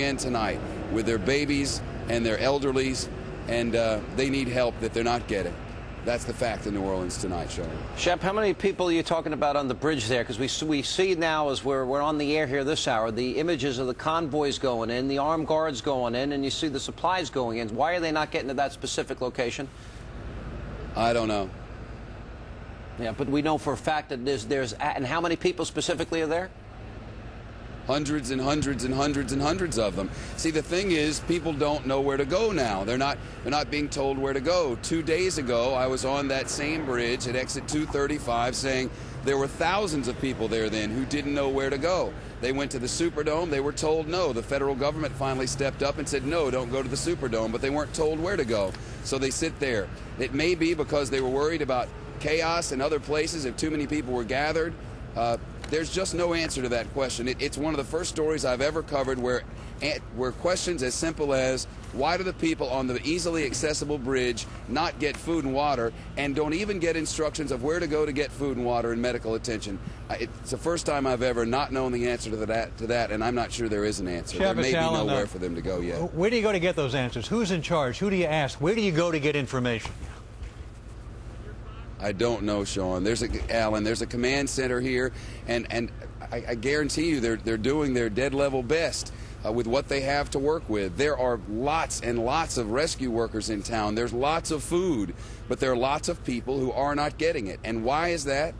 And tonight with their babies and their elderlies, and they need help that they're not getting. That's the fact in New Orleans tonight, Sean. Shep, how many people are you talking about on the bridge there? Because we see now, as we're on the air here this hour, the images of the convoys going in, the armed guards going in, and you see the supplies going in. Why are they not getting to that specific location? I don't know. Yeah, but we know for a fact that and how many people specifically are there? Hundreds and hundreds and hundreds and hundreds of them. See, the thing is, people don't know where to go now. They're not being told where to go. 2 days ago, I was on that same bridge at exit 235 saying there were thousands of people there then who didn't know where to go. They went to the Superdome. They were told no. The federal government finally stepped up and said, no, don't go to the Superdome, but they weren't told where to go. So they sit there. It may be because they were worried about chaos in other places if too many people were gathered. There's just no answer to that question. It's one of the first stories I've ever covered where questions as simple as, why do the people on the easily accessible bridge not get food and water and don't even get instructions of where to go to get food and water and medical attention? It's the first time I've ever not known the answer to that, and I'm not sure there is an answer. There may be nowhere for them to go yet. Where do you go to get those answers? Who's in charge? Who do you ask? Where do you go to get information? I don't know, Sean. Alan, there's a command center here, and I guarantee you they're doing their dead level best with what they have to work with. There are lots and lots of rescue workers in town. There's lots of food, but there are lots of people who are not getting it. And why is that?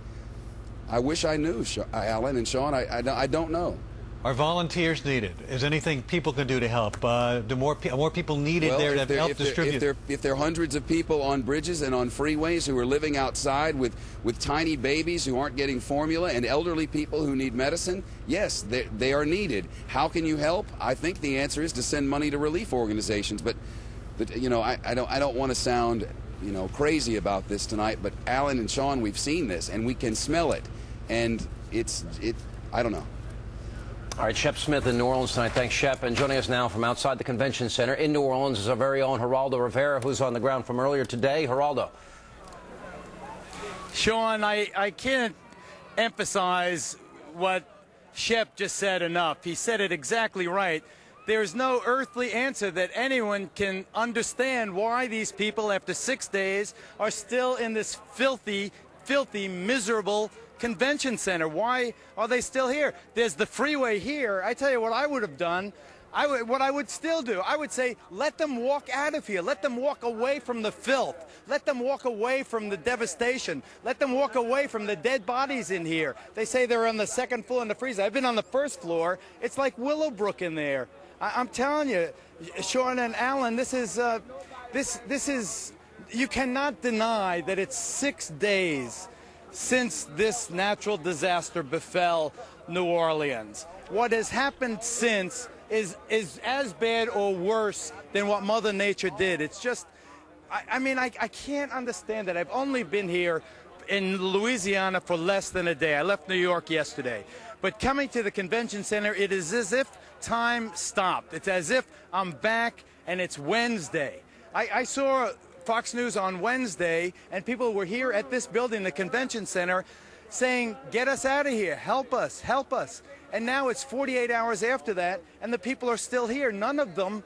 I wish I knew, Alan and Sean. I don't know. Are volunteers needed? Is anything people can do to help? Do more people needed there to help distribute? If there are hundreds of people on bridges and on freeways who are living outside with tiny babies who aren't getting formula and elderly people who need medicine, yes, they are needed. How can you help? I think the answer is to send money to relief organizations. But you know, I don't want to sound crazy about this tonight. But Alan and Sean, we've seen this and we can smell it, and I don't know. All right, Shep Smith in New Orleans tonight. Thanks, Shep. And joining us now from outside the convention center in New Orleans is our very own Geraldo Rivera, who's on the ground from earlier today. Geraldo. Sean, I can't emphasize what Shep just said enough. He said it exactly right. There's no earthly answer that anyone can understand why these people, after 6 days, are still in this filthy, miserable convention center. Why are they still here? There's the freeway here. I tell you what I would have done. What I would still do, I would say, let them walk out of here. Let them walk away from the filth. Let them walk away from the devastation. Let them walk away from the dead bodies in here. They say they're on the second floor in the freezer. I've been on the first floor. It's like Willowbrook in there. I'm telling you, Sean and Alan, this is, you cannot deny that it's 6 days since this natural disaster befell New Orleans. What has happened since is as bad or worse than what Mother Nature did. It's just, I mean, I can't understand that. I've only been here in Louisiana for less than a day. I left New York yesterday. But coming to the convention center, it is as if time stopped. It's as if I'm back and it's Wednesday. I saw Fox News on Wednesday, and people were here at this building, the convention center, saying, get us out of here, help us, help us. And now it's 48 hours after that, and the people are still here. None of them,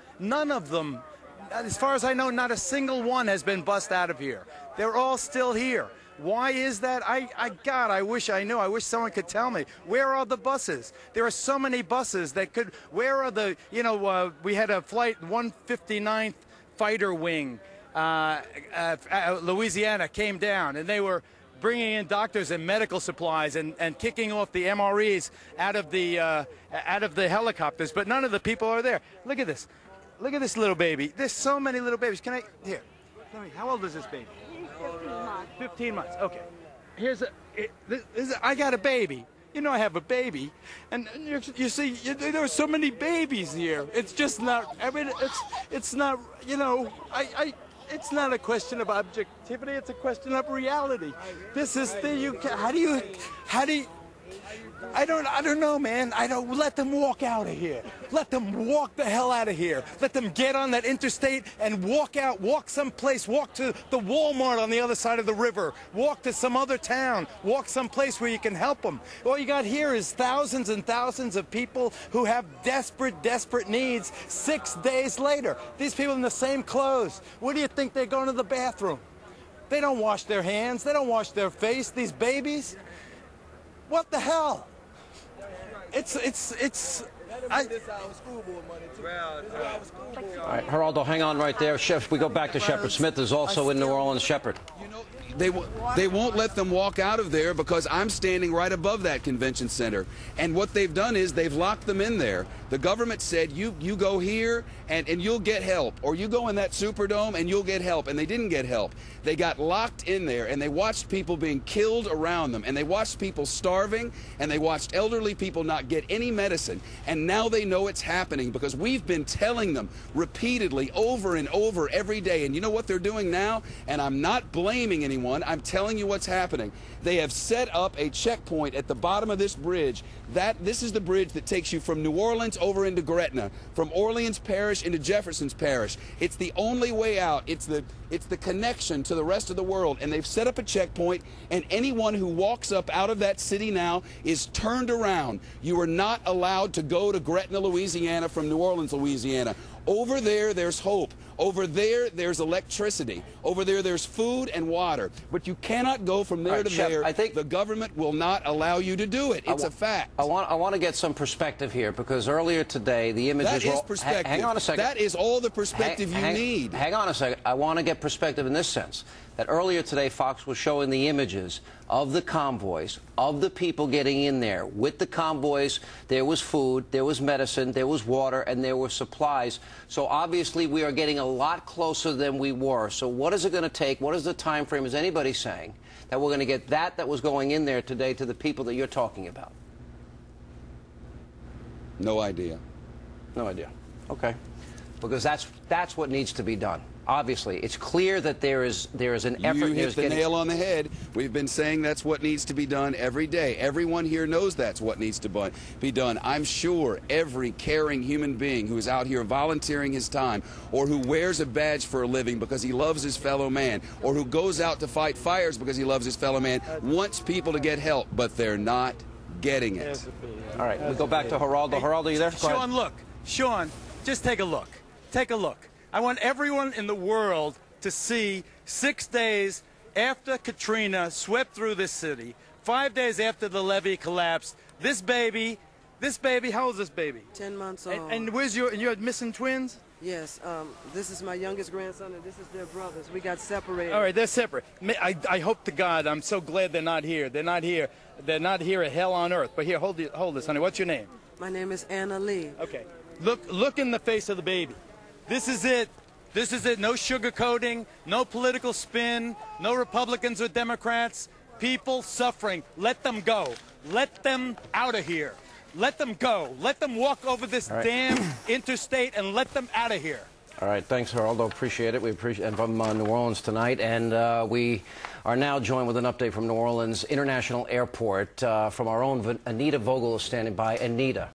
as far as I know, not a single one has been bussed out of here. They're all still here. Why is that? God, I wish I knew. I wish someone could tell me. Where are the buses? There are so many buses that could, where are the, we had a flight 159th Fighter Wing. Louisiana came down, and they were bringing in doctors and medical supplies and kicking off the MREs out of the helicopters, but none of the people are there. Look at this. Look at this little baby. There's so many little babies. Here, tell me, how old is this baby? He's 15 months. 15 months, okay. I got a baby. You know I have a baby, and you see, there are so many babies here. It's just not, I mean, it's not, it's not a question of objectivity, it's a question of reality. This is how do you I don't know, man. Let them walk out of here. Let them walk the hell out of here. Let them get on that interstate and walk out, walk someplace, walk to the Walmart on the other side of the river, walk to some other town, walk someplace where you can help them. All you got here is thousands and thousands of people who have desperate, desperate needs 6 days later. These people in the same clothes. What do you think they're going to the bathroom? They don't wash their hands. They don't wash their face. These babies. What the hell? All right, Geraldo, hang on right there. Chef, we go back to Shepard Smith is also in New Orleans. Shepard. They won't let them walk out of there because I'm standing right above that convention center. And what they've done is they've locked them in there. The government said, you go here and you'll get help. Or you go in that Superdome and you'll get help. And they didn't get help. They got locked in there and they watched people being killed around them. And they watched people starving. And they watched elderly people not get any medicine. And now they know it's happening because we've been telling them repeatedly over and over every day. And you know what they're doing now? And I'm not blaming anyone. I'm telling you what's happening. They have set up a checkpoint at the bottom of this bridge. This is the bridge that takes you from New Orleans over into Gretna, from Orleans Parish into Jefferson's Parish. It's the only way out. It's the connection to the rest of the world. And they've set up a checkpoint, and anyone who walks up out of that city now is turned around. You are not allowed to go to Gretna, Louisiana from New Orleans, Louisiana. Over there, there's hope. Over there, there's electricity. Over there, there's food and water. But you cannot go from there to there. I think the government will not allow you to do it. It's a fact. I want to get some perspective here because earlier today, the images That is perspective. Hang on a second. That is all the perspective you need. Hang on a second. I want to get perspective in this sense. That earlier today, Fox was showing the images of the convoys, of the people getting in there. With the convoys, there was food, there was medicine, there was water, and there were supplies. So obviously, we are getting a lot closer than we were. So what is it going to take? What is the time frame? Is anybody saying that we're going to get that was going in there today to the people that you're talking about? No idea. No idea. Okay. Because that's what needs to be done. Obviously, it's clear that there is an effort. You hit the nail on the head. We've been saying that's what needs to be done every day. Everyone here knows that's what needs to be done. I'm sure every caring human being who is out here volunteering his time or who wears a badge for a living because he loves his fellow man or who goes out to fight fires because he loves his fellow man wants people to get help, but they're not getting it. All right, we go back to Geraldo. Geraldo, you there? Sean, look. Sean, just take a look. Take a look. I want everyone in the world to see 6 days after Katrina swept through this city, 5 days after the levee collapsed, this baby, how old is this baby? 10 months old. And where's your missing twins? Yes, this is my youngest grandson, and this is their brothers. We got separated. All right, they're separate. I hope to God, I'm so glad they're not here. They're not here. They're not here at hell on earth. But here, hold this, honey. What's your name? My name is Anna Lee. Okay. Look in the face of the baby. This is it. This is it. No sugarcoating, no political spin, no Republicans or Democrats. People suffering. Let them go. Let them out of here. Let them go. Let them walk over this damn interstate and let them out of here. All right, thanks, Geraldo. Appreciate it. We appreciate it from New Orleans tonight, and we are now joined with an update from New Orleans International Airport from our own Anita Vogel is standing by. Anita.